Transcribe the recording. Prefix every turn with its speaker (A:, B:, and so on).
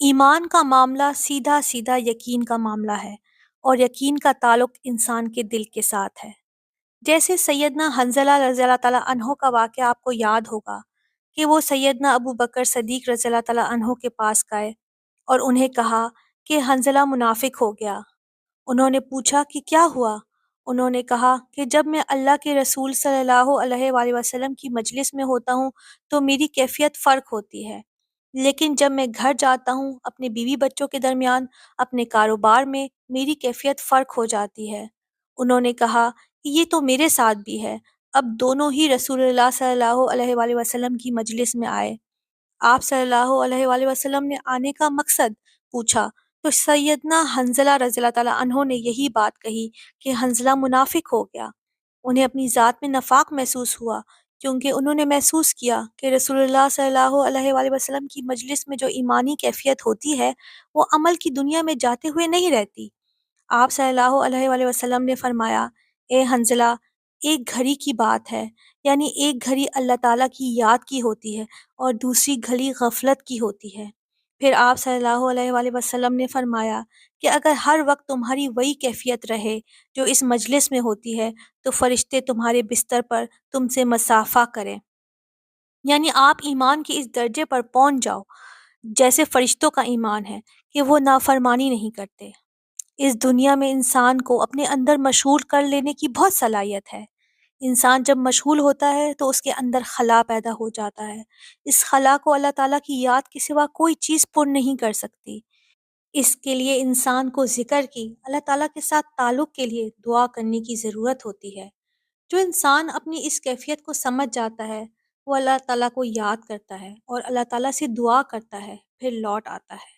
A: ایمان کا معاملہ سیدھا سیدھا یقین کا معاملہ ہے، اور یقین کا تعلق انسان کے دل کے ساتھ ہے۔ جیسے سیدنا حنظلہ رضی اللہ تعالیٰ عنہ کا واقعہ آپ کو یاد ہوگا کہ وہ سیدنا ابو بکر صدیق رضی اللہ تعالیٰ عنہ کے پاس گئے اور انہیں کہا کہ حنظلہ منافق ہو گیا۔ انہوں نے پوچھا کہ کیا ہوا؟ انہوں نے کہا کہ جب میں اللہ کے رسول صلی اللہ علیہ وآلہ وسلم کی مجلس میں ہوتا ہوں تو میری کیفیت فرق ہوتی ہے، لیکن جب میں گھر جاتا ہوں اپنے بیوی بچوں کے درمیان، اپنے کاروبار میں، میری کیفیت فرق ہو جاتی ہے۔ انہوں نے کہا کہ یہ تو میرے ساتھ بھی ہے۔ اب دونوں ہی رسول اللہ صلی اللہ علیہ وآلہ وسلم کی مجلس میں آئے۔ آپ صلی اللہ علیہ وآلہ وسلم نے آنے کا مقصد پوچھا تو سیدنا حنظلہ رضی اللہ تعالیٰ عنہ نے یہی بات کہی کہ حنظلہ منافق ہو گیا۔ انہیں اپنی ذات میں نفاق محسوس ہوا، کیونکہ انہوں نے محسوس کیا کہ رسول اللہ صلی اللہ علیہ وآلہ وسلم کی مجلس میں جو ایمانی کیفیت ہوتی ہے وہ عمل کی دنیا میں جاتے ہوئے نہیں رہتی۔ آپ صلی اللہ علیہ وآلہ وسلم نے فرمایا، اے حنظلہ، ایک گھڑی کی بات ہے، یعنی ایک گھڑی اللہ تعالیٰ کی یاد کی ہوتی ہے اور دوسری گھڑی غفلت کی ہوتی ہے۔ پھر آپ صلی اللہ علیہ وآلہ وسلم نے فرمایا کہ اگر ہر وقت تمہاری وہی کیفیت رہے جو اس مجلس میں ہوتی ہے تو فرشتے تمہارے بستر پر تم سے مصافحہ کریں، یعنی آپ ایمان کے اس درجے پر پہنچ جاؤ جیسے فرشتوں کا ایمان ہے کہ وہ نافرمانی نہیں کرتے۔ اس دنیا میں انسان کو اپنے اندر مشغول کر لینے کی بہت صلاحیت ہے۔ انسان جب مشغول ہوتا ہے تو اس کے اندر خلا پیدا ہو جاتا ہے۔ اس خلا کو اللہ تعالیٰ کی یاد کے سوا کوئی چیز پر نہیں کر سکتی۔ اس کے لیے انسان کو ذکر کی، اللہ تعالیٰ کے ساتھ تعلق کے لیے دعا کرنے کی ضرورت ہوتی ہے۔ جو انسان اپنی اس کیفیت کو سمجھ جاتا ہے وہ اللہ تعالیٰ کو یاد کرتا ہے اور اللہ تعالیٰ سے دعا کرتا ہے، پھر لوٹ آتا ہے۔